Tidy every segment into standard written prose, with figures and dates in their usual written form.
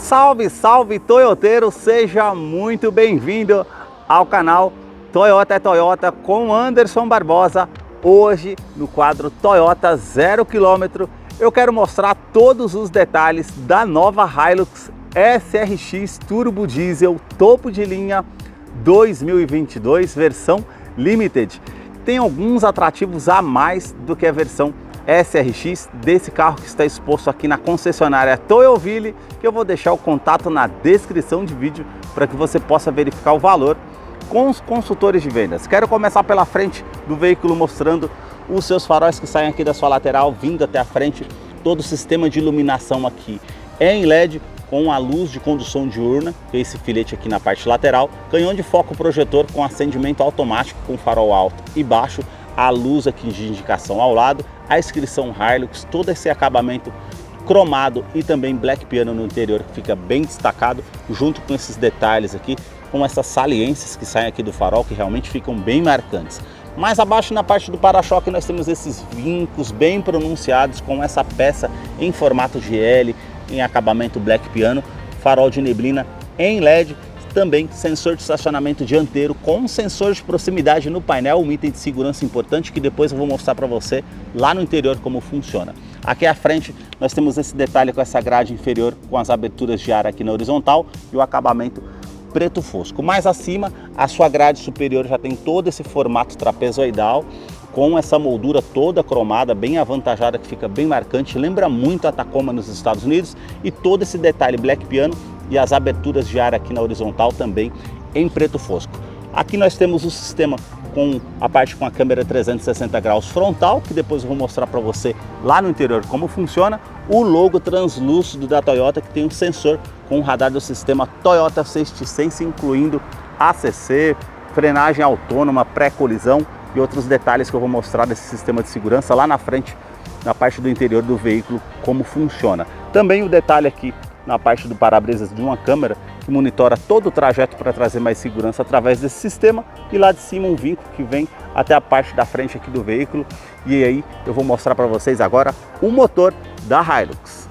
Salve, salve toyoteiro, seja muito bem-vindo ao canal Toyota é Toyota com Anderson Barbosa. Hoje no quadro Toyota 0 km eu quero mostrar todos os detalhes da nova Hilux SRX Turbo Diesel topo de linha 2022 versão Limited. Tem alguns atrativos a mais do que a versão SRX desse carro que está exposto aqui na concessionária Toyoville, que eu vou deixar o contato na descrição de vídeo para que você possa verificar o valor com os consultores de vendas. Quero começar pela frente do veículo mostrando os seus faróis que saem aqui da sua lateral, vindo até a frente. Todo o sistema de iluminação aqui é em LED com a luz de condução diurna, que é esse filete aqui na parte lateral, canhão de foco projetor com acendimento automático com farol alto e baixo, a luz aqui de indicação ao lado, a inscrição Hilux, todo esse acabamento cromado e também black piano no interior que fica bem destacado, junto com esses detalhes aqui, com essas saliências que saem aqui do farol que realmente ficam bem marcantes. Mais abaixo na parte do para-choque nós temos esses vincos bem pronunciados com essa peça em formato de L, em acabamento black piano, farol de neblina em LED, também sensor de estacionamento dianteiro com sensor de proximidade no painel, um item de segurança importante que depois eu vou mostrar para você lá no interior como funciona. Aqui à frente nós temos esse detalhe com essa grade inferior com as aberturas de ar aqui na horizontal e o acabamento preto fosco. Mais acima, a sua grade superior já tem todo esse formato trapezoidal com essa moldura toda cromada, bem avantajada, que fica bem marcante, lembra muito a Tacoma nos Estados Unidos, e todo esse detalhe black piano e as aberturas de ar aqui na horizontal também em preto fosco. Aqui nós temos o sistema com a parte com a câmera 360 graus frontal, que depois eu vou mostrar para você lá no interior como funciona, o logo translúcido da Toyota, que tem um sensor com o radar do sistema Toyota Safety Sense, incluindo ACC, frenagem autônoma, pré-colisão e outros detalhes que eu vou mostrar desse sistema de segurança lá na frente, na parte do interior do veículo, como funciona. Também o detalhe aqui na parte do para-brisas de uma câmera que monitora todo o trajeto para trazer mais segurança através desse sistema, e lá de cima um vinco que vem até a parte da frente aqui do veículo. E aí eu vou mostrar para vocês agora o motor da Hilux.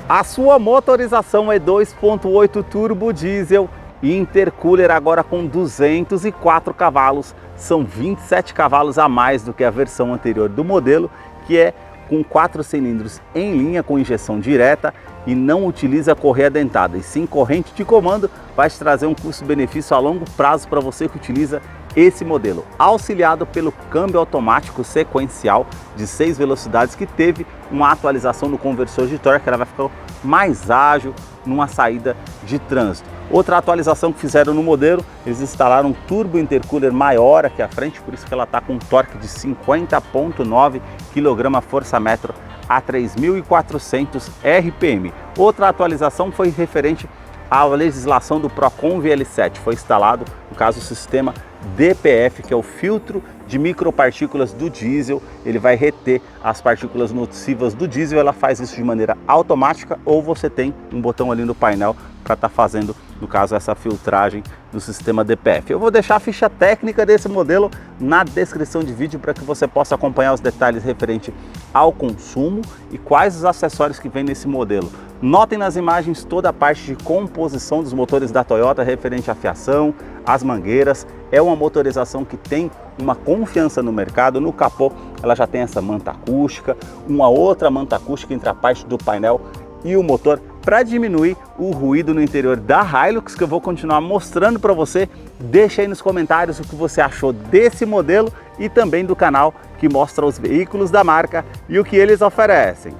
A sua motorização é 2.8 turbo diesel intercooler, agora com 204 cavalos, são 27 cavalos a mais do que a versão anterior do modelo, que é com 4 cilindros em linha com injeção direta e não utiliza correia dentada, e sim corrente de comando. Vai te trazer um custo-benefício a longo prazo para você que utiliza esse modelo, auxiliado pelo câmbio automático sequencial de 6 velocidades, que teve uma atualização no conversor de torque, ela vai ficar mais ágil numa saída de trânsito. Outra atualização que fizeram no modelo, eles instalaram um turbo intercooler maior aqui à frente, por isso que ela está com um torque de 50,9 kgfm a 3.400 RPM. Outra atualização foi referente à legislação do Procon VL7, foi instalado, no caso, o sistema DPF, que é o filtro de micropartículas do diesel. Ele vai reter as partículas nocivas do diesel, ela faz isso de maneira automática, ou você tem um botão ali no painel para estar fazendo, no caso, essa filtragem do sistema DPF. Eu vou deixar a ficha técnica desse modelo na descrição de vídeo para que você possa acompanhar os detalhes referente ao consumo e quais os acessórios que vem nesse modelo. Notem nas imagens toda a parte de composição dos motores da Toyota referente à fiação, às mangueiras. É uma motorização que tem uma confiança no mercado. No capô ela já tem essa manta acústica, uma outra manta acústica entre a parte do painel e o motor para diminuir o ruído no interior da Hilux, que eu vou continuar mostrando para você. Deixa aí nos comentários o que você achou desse modelo e também do canal que mostra os veículos da marca e o que eles oferecem.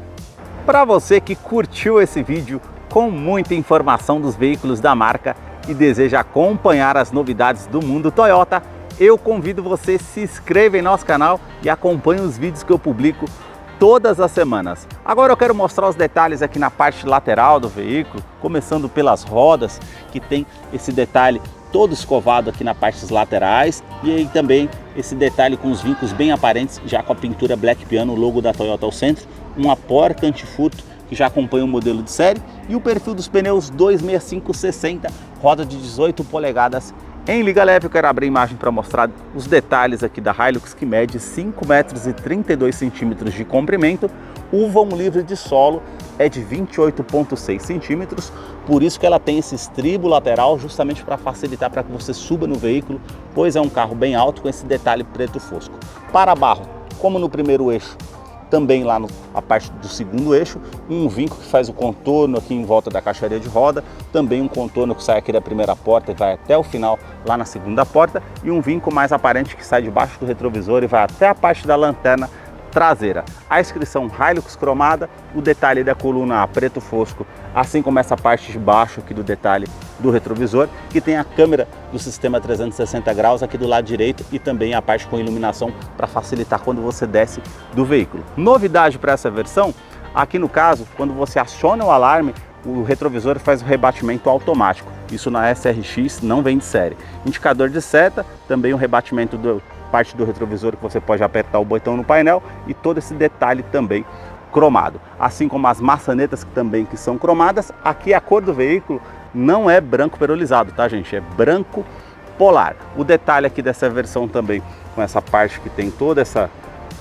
Para você que curtiu esse vídeo com muita informação dos veículos da marca e deseja acompanhar as novidades do mundo Toyota, eu convido você a se inscrever em nosso canal e acompanhe os vídeos que eu publico todas as semanas. Agora eu quero mostrar os detalhes aqui na parte lateral do veículo, começando pelas rodas, que tem esse detalhe todo escovado aqui nas partes laterais, e aí também esse detalhe com os vincos bem aparentes, já com a pintura black piano, o logo da Toyota ao centro, uma porca antifurto que já acompanha o modelo de série, e o perfil dos pneus 265/60, roda de 18 polegadas em liga leve. Eu quero abrir a imagem para mostrar os detalhes aqui da Hilux, que mede 5,32 m de comprimento, O vão livre de solo é de 28,6 centímetros, por isso que ela tem esse estribo lateral, justamente para facilitar para que você suba no veículo, pois é um carro bem alto com esse detalhe preto fosco. Para-barro, como no primeiro eixo, também lá a parte do segundo eixo, um vinco que faz o contorno aqui em volta da caixaria de roda, também um contorno que sai aqui da primeira porta e vai até o final lá na segunda porta, e um vinco mais aparente que sai debaixo do retrovisor e vai até a parte da lanterna traseira. A inscrição Hilux cromada, o detalhe da coluna A preto fosco, assim como essa parte de baixo aqui do detalhe do retrovisor, que tem a câmera do sistema 360 graus aqui do lado direito e também a parte com iluminação para facilitar quando você desce do veículo. Novidade para essa versão, aqui no caso, quando você aciona o alarme, o retrovisor faz o rebatimento automático. Isso na SRX não vem de série. Indicador de seta, também o rebatimento parte do retrovisor que você pode apertar o botão no painel e todo esse detalhe também cromado. Assim como as maçanetas que são cromadas, aqui a cor do veículo não é branco perolizado, tá gente? É branco polar. O detalhe aqui dessa versão também, com essa parte que tem todo esse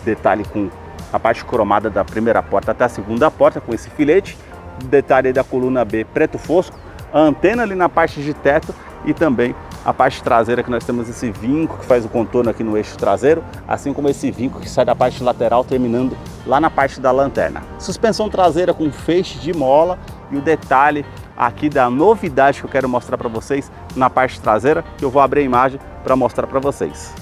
detalhe com a parte cromada da primeira porta até a segunda porta, com esse filete, o detalhe da coluna B preto fosco, a antena ali na parte de teto e também a parte traseira que nós temos esse vinco que faz o contorno aqui no eixo traseiro, assim como esse vinco que sai da parte lateral terminando lá na parte da lanterna. Suspensão traseira com feixe de mola e o detalhe aqui da novidade que eu quero mostrar para vocês na parte traseira, que eu vou abrir a imagem para mostrar para vocês.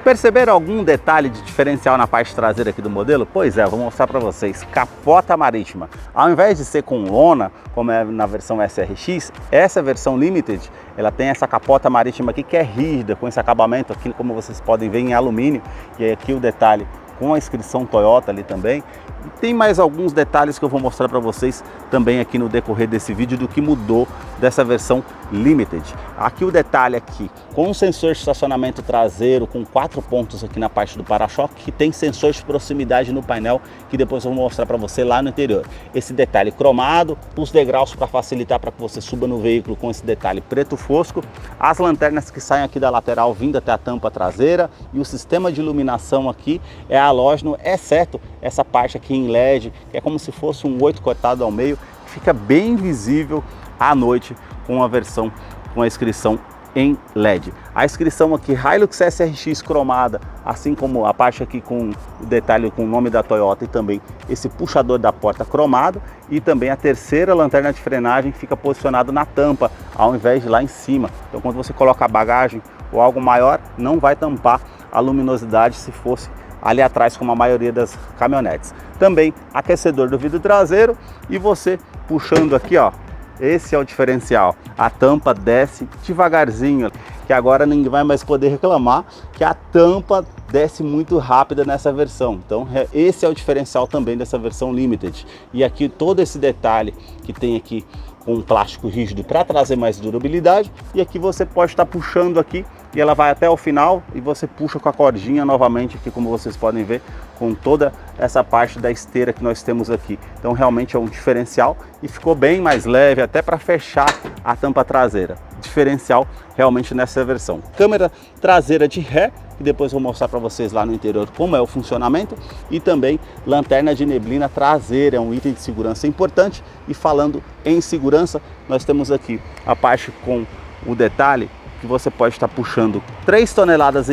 Perceberam algum detalhe de diferencial na parte traseira aqui do modelo? Pois é, vou mostrar para vocês. Capota marítima. Ao invés de ser com lona, como é na versão SRX, essa versão Limited, ela tem essa capota marítima aqui que é rígida, com esse acabamento aqui, como vocês podem ver, em alumínio. E aqui o detalhe com a inscrição Toyota ali também. E tem mais alguns detalhes que eu vou mostrar para vocês também aqui no decorrer desse vídeo do que mudou dessa versão Limited. Aqui o detalhe aqui, com o sensor de estacionamento traseiro, com 4 pontos aqui na parte do para-choque, que tem sensor de proximidade no painel, que depois eu vou mostrar para você lá no interior. Esse detalhe cromado, os degraus para facilitar para que você suba no veículo com esse detalhe preto fosco, as lanternas que saem aqui da lateral vindo até a tampa traseira e o sistema de iluminação aqui é halógeno, exceto essa parte aqui em LED, que é como se fosse um 8 cortado ao meio, fica bem visível à noite com a versão com a inscrição em LED. A inscrição aqui Hilux SRX cromada, assim como a parte aqui com o detalhe com o nome da Toyota e também esse puxador da porta cromado, e também a terceira lanterna de frenagem fica posicionado na tampa ao invés de lá em cima. Então quando você coloca a bagagem ou algo maior, não vai tampar a luminosidade se fosse ali atrás, como a maioria das caminhonetes. Também aquecedor do vidro traseiro, e você puxando aqui, ó, esse é o diferencial. A tampa desce devagarzinho, que agora ninguém vai mais poder reclamar que a tampa desce muito rápida nessa versão. Então esse é o diferencial também dessa versão Limited. E aqui todo esse detalhe que tem aqui com um plástico rígido para trazer mais durabilidade, e aqui você pode estar puxando aqui e ela vai até o final e você puxa com a cordinha novamente aqui, como vocês podem ver, com toda essa parte da esteira que nós temos aqui. Então realmente é um diferencial e ficou bem mais leve até para fechar a tampa traseira. Diferencial realmente nessa versão. Câmera traseira de ré, que depois vou mostrar para vocês lá no interior como é o funcionamento, e também lanterna de neblina traseira, é um item de segurança importante. E falando em segurança, nós temos aqui a parte com o detalhe que você pode estar puxando 3,5 toneladas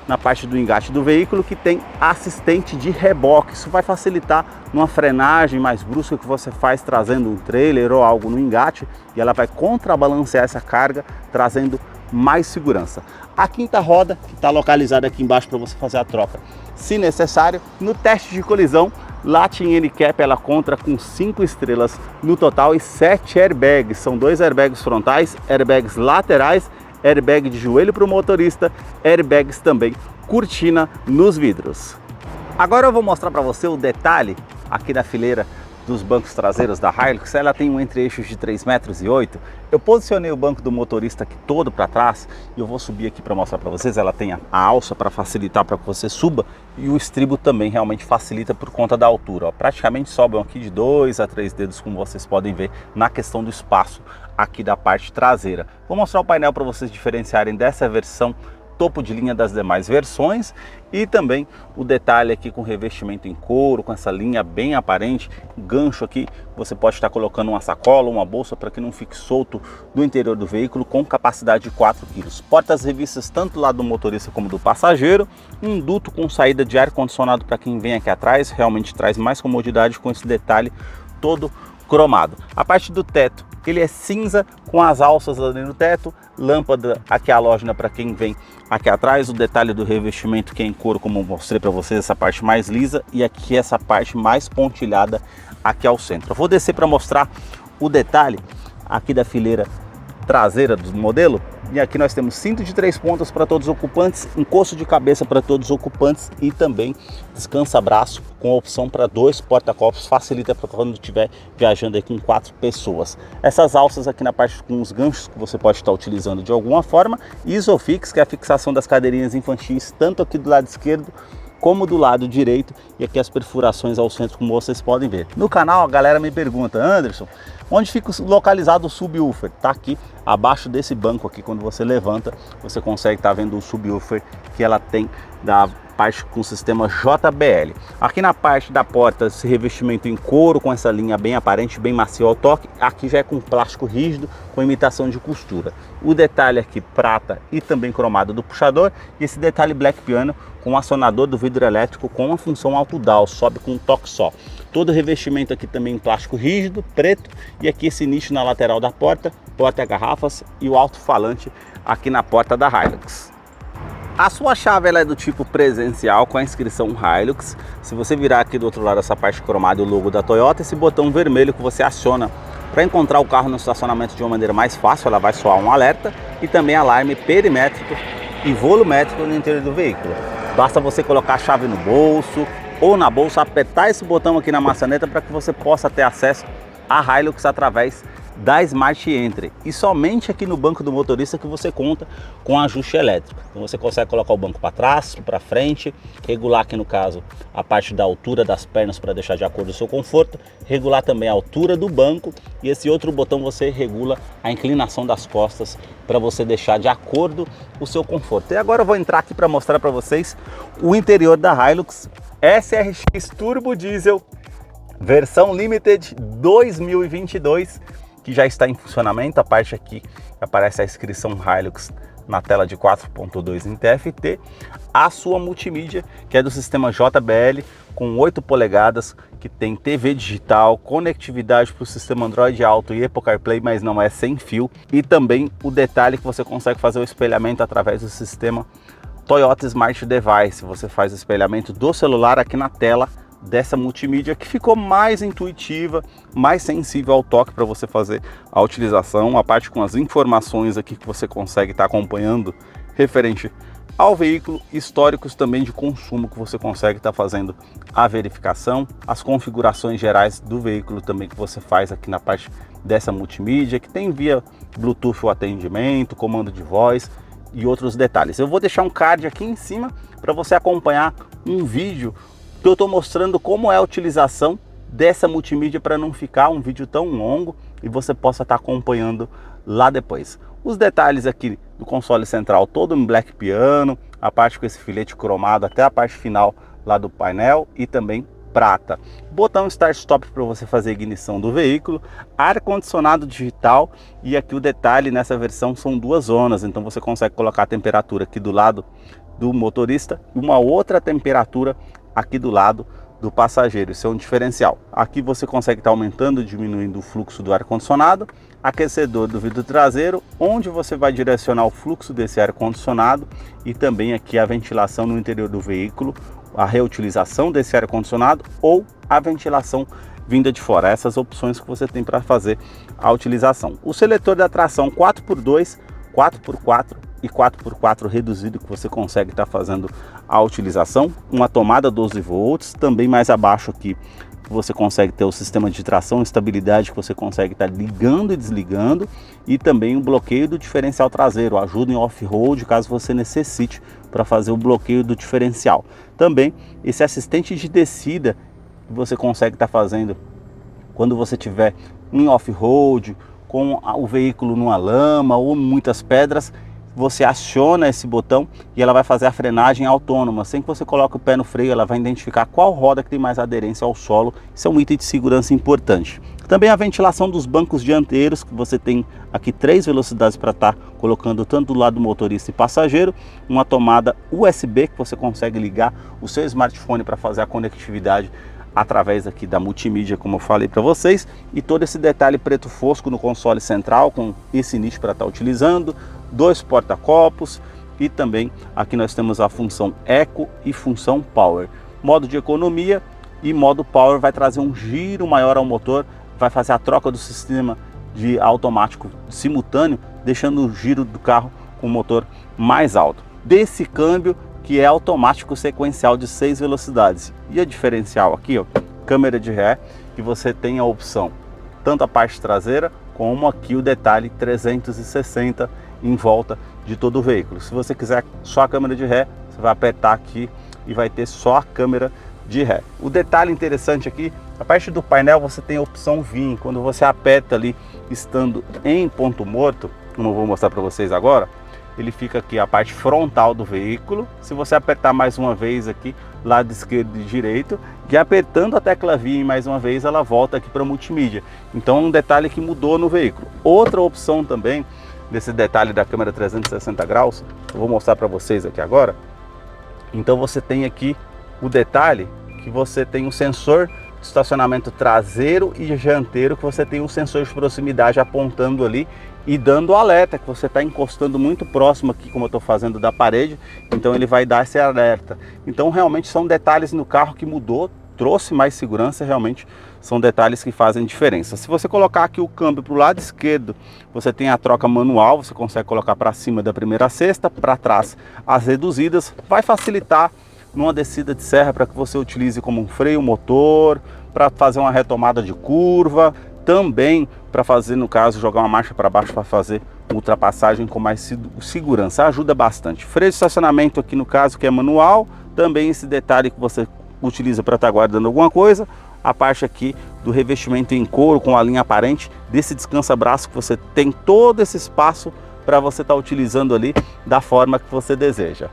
na parte do engate do veículo, que tem assistente de reboque. Isso vai facilitar numa frenagem mais brusca que você faz trazendo um trailer ou algo no engate, e ela vai contrabalancear essa carga, trazendo mais segurança. A quinta roda, que está localizada aqui embaixo para você fazer a troca, se necessário. No teste de colisão, Latin N-Cap, ela conta com 5 estrelas no total e 7 airbags. São 2 airbags frontais, airbags laterais, airbag de joelho para o motorista, airbags também cortina nos vidros. Agora eu vou mostrar para você o detalhe aqui da fileira dos bancos traseiros da Hilux. Ela tem um entre-eixos de 3,8 metros. Eu posicionei o banco do motorista aqui todo para trás e eu vou subir aqui para mostrar para vocês. Ela tem a alça para facilitar para que você suba, e o estribo também realmente facilita por conta da altura. Ó, praticamente sobem aqui de 2 a 3 dedos, como vocês podem ver na questão do espaço aqui da parte traseira. Vou mostrar o painel para vocês diferenciarem dessa versão topo de linha das demais versões, e também o detalhe aqui com revestimento em couro, com essa linha bem aparente, gancho aqui, você pode estar colocando uma sacola, uma bolsa para que não fique solto do interior do veículo, com capacidade de 4 kg. Portas revistas tanto do lado do motorista como do passageiro, um duto com saída de ar condicionado para quem vem aqui atrás, realmente traz mais comodidade com esse detalhe todo cromado. A parte do teto, ele é cinza com as alças ali no teto, lâmpada aqui halógena para quem vem aqui atrás, o detalhe do revestimento que é em couro, como eu mostrei para vocês, essa parte mais lisa, e aqui essa parte mais pontilhada aqui ao centro. Eu vou descer para mostrar o detalhe aqui da fileira traseira do modelo, e aqui nós temos cinto de 3 pontas para todos os ocupantes, encosto de cabeça para todos os ocupantes e também descansa-braço com opção para 2 porta-copos, facilita para quando estiver viajando aí com 4 pessoas. Essas alças aqui na parte com os ganchos que você pode estar utilizando de alguma forma, Isofix, que é a fixação das cadeirinhas infantis, tanto aqui do lado esquerdo como do lado direito, e aqui as perfurações ao centro, como vocês podem ver. No canal a galera me pergunta: Anderson, onde fica localizado o subwoofer? Tá aqui abaixo desse banco aqui, quando você levanta, você consegue estar vendo o subwoofer que ela tem da parte com o sistema JBL. Aqui na parte da porta, esse revestimento em couro com essa linha bem aparente, bem macio ao toque. Aqui já é com plástico rígido, com imitação de costura. O detalhe aqui prata e também cromado do puxador, e esse detalhe black piano com acionador do vidro elétrico com a função auto down, sobe com um toque só. Todo o revestimento aqui também em plástico rígido, preto, e aqui esse nicho na lateral da porta, porta-garrafas e o alto-falante aqui na porta da Hilux. A sua chave ela é do tipo presencial com a inscrição Hilux. Se você virar aqui do outro lado essa parte cromada e o logo da Toyota, esse botão vermelho que você aciona para encontrar o carro no estacionamento de uma maneira mais fácil, ela vai soar um alerta, e também alarme perimétrico e volumétrico no interior do veículo. Basta você colocar a chave no bolso ou na bolsa, apertar esse botão aqui na maçaneta para que você possa ter acesso à Hilux através da Smart Entry, e somente aqui no banco do motorista que você conta com ajuste elétrico. Então você consegue colocar o banco para trás, para frente, regular aqui no caso a parte da altura das pernas para deixar de acordo com o seu conforto, regular também a altura do banco, e esse outro botão você regula a inclinação das costas para você deixar de acordo com o seu conforto. E agora eu vou entrar aqui para mostrar para vocês o interior da Hilux SRX Turbo Diesel versão Limited 2022, que já está em funcionamento. A parte aqui aparece a inscrição Hilux na tela de 4.2 em TFT, a sua multimídia, que é do sistema JBL, com 8 polegadas, que tem TV digital, conectividade para o sistema Android Auto e Apple CarPlay, mas não é sem fio, e também o detalhe que você consegue fazer o espelhamento através do sistema Toyota Smart Device. Você faz o espelhamento do celular aqui na tela dessa multimídia, que ficou mais intuitiva, mais sensível ao toque para você fazer a utilização. A parte com as informações aqui que você consegue estar acompanhando referente ao veículo, históricos também de consumo que você consegue estar fazendo a verificação, as configurações gerais do veículo também que você faz aqui na parte dessa multimídia, que tem via Bluetooth o atendimento, comando de voz e outros detalhes. Eu vou deixar um card aqui em cima para você acompanhar um vídeo que eu estou mostrando como é a utilização dessa multimídia, para não ficar um vídeo tão longo e você possa estar acompanhando lá depois. Os detalhes aqui do console central todo em black piano, a parte com esse filete cromado até a parte final lá do painel, e também prata. Botão start stop para você fazer a ignição do veículo, ar condicionado digital, e aqui o detalhe nessa versão são 2 zonas, então você consegue colocar a temperatura aqui do lado do motorista e uma outra temperatura aqui do lado do passageiro. Isso é um diferencial. Aqui você consegue estar aumentando e diminuindo o fluxo do ar condicionado, aquecedor do vidro traseiro, onde você vai direcionar o fluxo desse ar condicionado, e também aqui a ventilação no interior do veículo, a reutilização desse ar condicionado ou a ventilação vinda de fora. Essas opções que você tem para fazer a utilização. O seletor da tração 4x2, 4x4 e 4x4 reduzido, que você consegue estar fazendo a utilização. Uma tomada 12 volts, também mais abaixo aqui você consegue ter o sistema de tração e estabilidade, que você consegue estar ligando e desligando, e também o bloqueio do diferencial traseiro, ajuda em off-road caso você necessite para fazer o bloqueio do diferencial. Também esse assistente de descida que você consegue estar fazendo quando você estiver em off-road, com o veículo numa lama ou muitas pedras. você aciona esse botão e ela vai fazer a frenagem autônoma. Sem que você coloque o pé no freio, ela vai identificar qual roda que tem mais aderência ao solo. Isso é um item de segurança importante. Também a ventilação dos bancos dianteiros, que você tem aqui 3 velocidades para estar colocando tanto do lado do motorista e passageiro. Uma tomada USB que você consegue ligar o seu smartphone para fazer a conectividade através aqui da multimídia, como eu falei para vocês, e todo esse detalhe preto fosco no console central com esse nicho para estar utilizando, 2 porta-copos e também aqui nós temos a função Eco e função Power. Modo de economia e modo Power vai trazer um giro maior ao motor, vai fazer a troca do sistema de automático simultâneo, deixando o giro do carro com o motor mais alto. Desse câmbio que é automático sequencial de 6 velocidades. E a diferencial aqui, ó, câmera de ré, que você tem a opção tanto a parte traseira como aqui o detalhe 360 em volta de todo o veículo. Se você quiser só a câmera de ré, você vai apertar aqui e vai ter só a câmera de ré. O detalhe interessante aqui, a parte do painel você tem a opção VIN. Quando você aperta ali estando em ponto morto, como eu vou mostrar para vocês agora, ele fica aqui a parte frontal do veículo. Se você apertar mais uma vez aqui, lado esquerdo e direito, e apertando a tecla VIN mais uma vez, ela volta aqui para multimídia. Então um detalhe que mudou no veículo. Outra opção também desse detalhe da câmera 360 graus, eu vou mostrar para vocês aqui agora. Então você tem aqui o detalhe que você tem um sensor de estacionamento traseiro e dianteiro, que você tem um sensor de proximidade apontando ali e dando alerta que você está encostando muito próximo aqui, como eu estou fazendo, da parede, então ele vai dar esse alerta. Então realmente são detalhes no carro que mudou, trouxe mais segurança, realmente são detalhes que fazem diferença. Se você colocar aqui o câmbio para o lado esquerdo, você tem a troca manual, você consegue colocar para cima da primeira sexta, para trás as reduzidas, vai facilitar numa descida de serra para que você utilize como um freio motor, para fazer uma retomada de curva, também para fazer, no caso, jogar uma marcha para baixo para fazer ultrapassagem com mais segurança, ajuda bastante. Freio de estacionamento aqui no caso que é manual, também esse detalhe que você utiliza para estar guardando alguma coisa, a parte aqui do revestimento em couro com a linha aparente, desse descansa-braço que você tem todo esse espaço para você estar utilizando ali da forma que você deseja.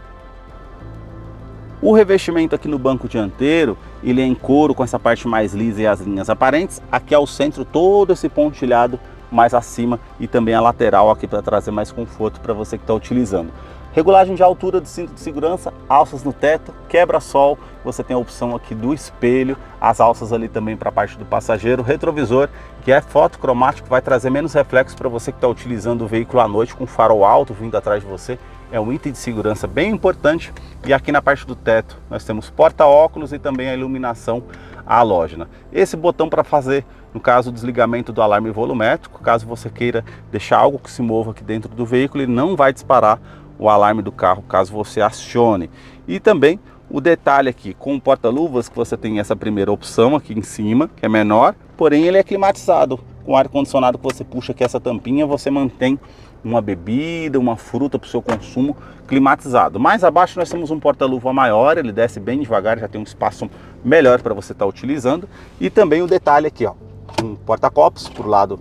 O revestimento aqui no banco dianteiro, ele é em couro com essa parte mais lisa e as linhas aparentes. Aqui ao centro todo esse pontilhado mais acima e também a lateral aqui para trazer mais conforto para você que está utilizando. Regulagem de altura do cinto de segurança, alças no teto, quebra-sol, você tem a opção aqui do espelho, as alças ali também para a parte do passageiro, retrovisor que é fotocromático, vai trazer menos reflexos para você que está utilizando o veículo à noite com farol alto vindo atrás de você. É um item de segurança bem importante. E aqui na parte do teto nós temos porta-óculos e também a iluminação halógena. Esse botão para fazer, no caso, o desligamento do alarme volumétrico, caso você queira deixar algo que se mova aqui dentro do veículo, ele não vai disparar o alarme do carro caso você acione. E também o detalhe aqui com o porta-luvas, que você tem essa primeira opção aqui em cima, que é menor, porém ele é climatizado. Com ar-condicionado que você puxa aqui essa tampinha, você mantém uma bebida, uma fruta para o seu consumo climatizado. Mais abaixo nós temos um porta-luva maior, ele desce bem devagar, já tem um espaço melhor para você estar utilizando. E também o detalhe aqui, ó, um porta-copos para o lado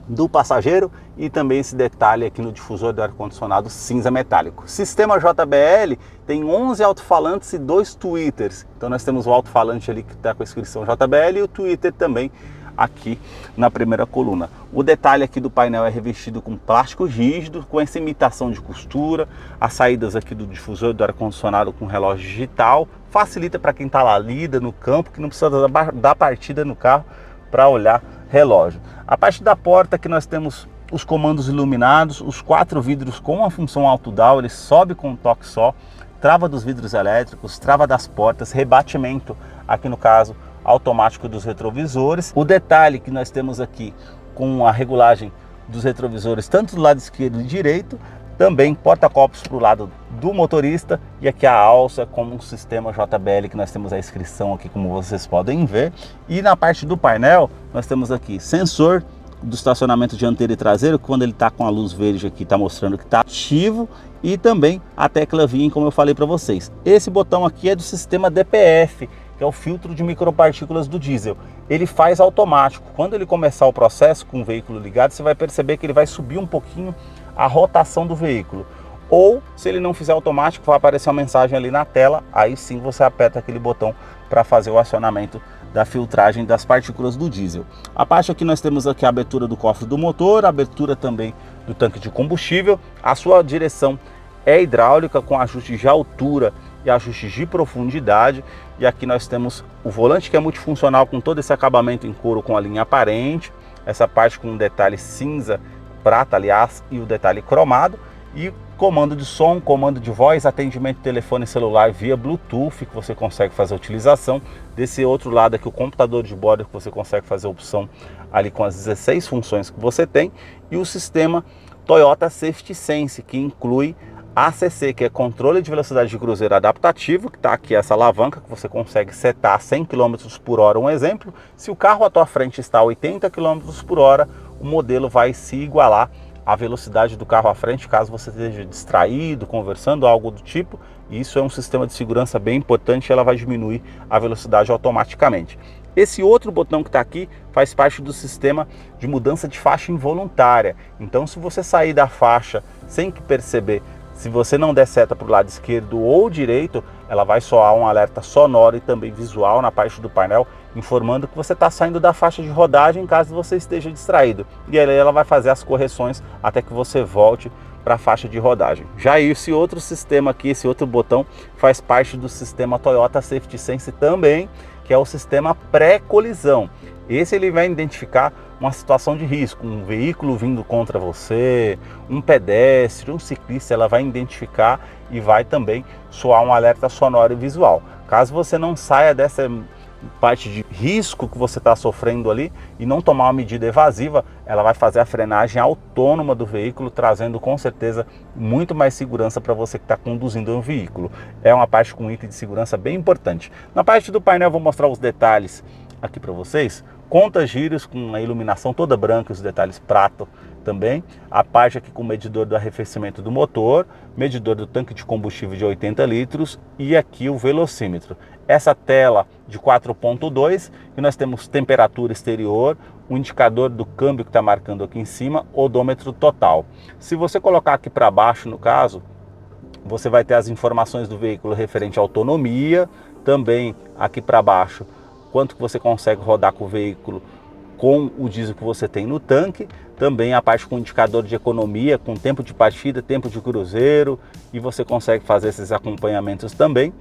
do passageiro e também esse detalhe aqui no difusor do ar-condicionado cinza metálico. Sistema JBL tem 11 alto-falantes e 2 tweeters. Então nós temos o alto-falante ali que está com a inscrição JBL e o tweeter também aqui na primeira coluna. O detalhe aqui do painel é revestido com plástico rígido, com essa imitação de costura. As saídas aqui do difusor do ar-condicionado com relógio digital. Facilita para quem está lá lida no campo, que não precisa dar partida no carro para olhar relógio. A parte da porta que nós temos os comandos iluminados, os 4 vidros com a função auto-down, ele sobe com um toque só, trava dos vidros elétricos, trava das portas, rebatimento aqui no caso automático dos retrovisores. O detalhe que nós temos aqui com a regulagem dos retrovisores tanto do lado esquerdo e direito, também porta-copos para o lado do motorista e aqui a alça como um sistema JBL que nós temos a inscrição aqui como vocês podem ver. E na parte do painel nós temos aqui sensor do estacionamento dianteiro e traseiro, quando ele está com a luz verde aqui está mostrando que está ativo, e também a tecla VIN, como eu falei para vocês. Esse botão aqui é do sistema DPF, que é o filtro de micropartículas do diesel. Ele faz automático. Quando ele começar o processo com o veículo ligado, você vai perceber que ele vai subir um pouquinho a rotação do veículo. ou se ele não fizer automático, vai aparecer uma mensagem ali na tela, aí sim você aperta aquele botão para fazer o acionamento da filtragem das partículas do diesel. A parte aqui nós temos aqui a abertura do cofre do motor, a abertura também do tanque de combustível, a sua direção é hidráulica com ajustes de altura e ajustes de profundidade, e aqui nós temos o volante que é multifuncional com todo esse acabamento em couro com a linha aparente, essa parte com um detalhe cinza, prata aliás, e o detalhe cromado, e comando de som, comando de voz, atendimento de telefone celular via Bluetooth, que você consegue fazer a utilização. Desse outro lado aqui o computador de bordo, que você consegue fazer a opção ali com as 16 funções que você tem, e o sistema Toyota Safety Sense, que inclui ACC, que é controle de velocidade de cruzeiro adaptativo, que está aqui essa alavanca que você consegue setar a 100 km por hora. Um exemplo, se o carro à tua frente está a 80 km por hora, o modelo vai se igualar à velocidade do carro à frente, caso você esteja distraído, conversando, algo do tipo. E isso é um sistema de segurança bem importante, ela vai diminuir a velocidade automaticamente. Esse outro botão que está aqui faz parte do sistema de mudança de faixa involuntária. Então, se você sair da faixa sem perceber, se você não der seta para o lado esquerdo ou direito, ela vai soar um alerta sonoro e também visual na parte do painel, informando que você está saindo da faixa de rodagem caso você esteja distraído. E aí ela vai fazer as correções até que você volte para a faixa de rodagem. Já esse outro sistema aqui, esse outro botão, faz parte do sistema Toyota Safety Sense também, que é o sistema pré-colisão. Esse ele vai identificar uma situação de risco, um veículo vindo contra você, um pedestre, um ciclista, ela vai identificar e vai também soar um alerta sonoro e visual. Caso você não saia dessa parte de risco que você está sofrendo ali e não tomar uma medida evasiva, ela vai fazer a frenagem autônoma do veículo, trazendo com certeza muito mais segurança para você que está conduzindo um veículo. É uma parte com item de segurança bem importante. Na parte do painel eu vou mostrar os detalhes aqui para vocês. Conta-giros com a iluminação toda branca, os detalhes prata também. A parte aqui com o medidor do arrefecimento do motor, medidor do tanque de combustível de 80 litros e aqui o velocímetro. Essa tela de 4.2, que nós temos temperatura exterior, o indicador do câmbio que está marcando aqui em cima, odômetro total. Se você colocar aqui para baixo, no caso, você vai ter as informações do veículo referente à autonomia, também aqui para baixo, quanto que você consegue rodar com o veículo com o diesel que você tem no tanque, também a parte com indicador de economia, com tempo de partida, tempo de cruzeiro, e você consegue fazer esses acompanhamentos também,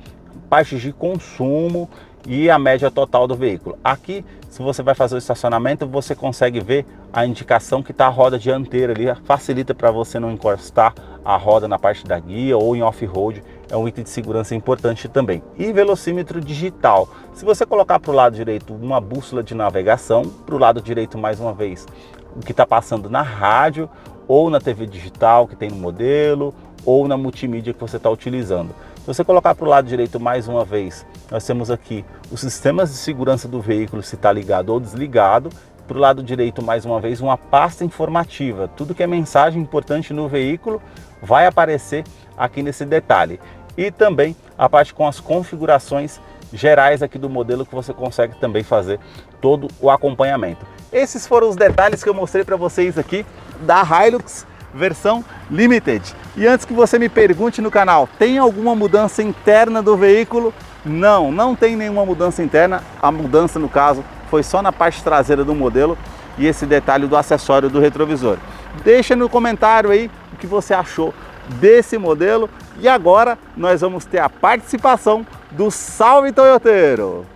parte de consumo e a média total do veículo. Aqui, se você vai fazer o estacionamento, você consegue ver a indicação que está a roda dianteira ali, facilita para você não encostar a roda na parte da guia ou em off-road, é um item de segurança importante também. E velocímetro digital, se você colocar para o lado direito uma bússola de navegação, para o lado direito mais uma vez o que está passando na rádio ou na TV digital que tem no modelo ou na multimídia que você está utilizando. Se você colocar para o lado direito mais uma vez, nós temos aqui os sistemas de segurança do veículo, se está ligado ou desligado. Para o lado direito mais uma vez uma pasta informativa, tudo que é mensagem importante no veículo vai aparecer aqui nesse detalhe. E também a parte com as configurações gerais aqui do modelo, que você consegue também fazer todo o acompanhamento. Esses foram os detalhes que eu mostrei para vocês aqui da Hilux versão Limited. E antes que você me pergunte no canal, tem alguma mudança interna do veículo? Não, não tem nenhuma mudança interna. A mudança, no caso, foi só na parte traseira do modelo e esse detalhe do acessório do retrovisor. Deixa no comentário aí o que você achou desse modelo. E agora nós vamos ter a participação do Salve Toyoteiro.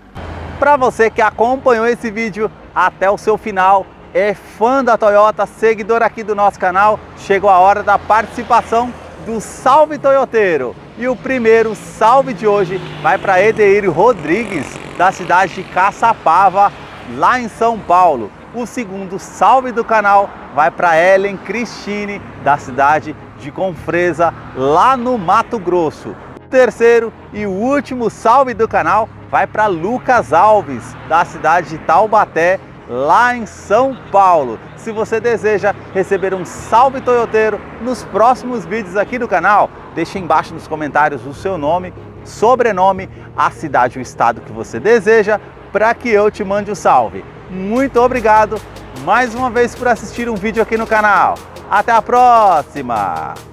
Para você que acompanhou esse vídeo até o seu final, é fã da Toyota, seguidor aqui do nosso canal, chegou a hora da participação do Salve Toyoteiro. E o primeiro salve de hoje vai para Edeir Rodrigues, da cidade de Caçapava, lá em São Paulo. O segundo salve do canal vai para Ellen Cristine, da cidade de Confresa, lá no Mato Grosso. O terceiro e o último salve do canal vai para Lucas Alves, da cidade de Taubaté, lá em São Paulo. Se você deseja receber um salve toyoteiro nos próximos vídeos aqui do canal, deixe embaixo nos comentários o seu nome, sobrenome, a cidade e o estado que você deseja, para que eu te mande o salve. Muito obrigado mais uma vez por assistir um vídeo aqui no canal. Até a próxima!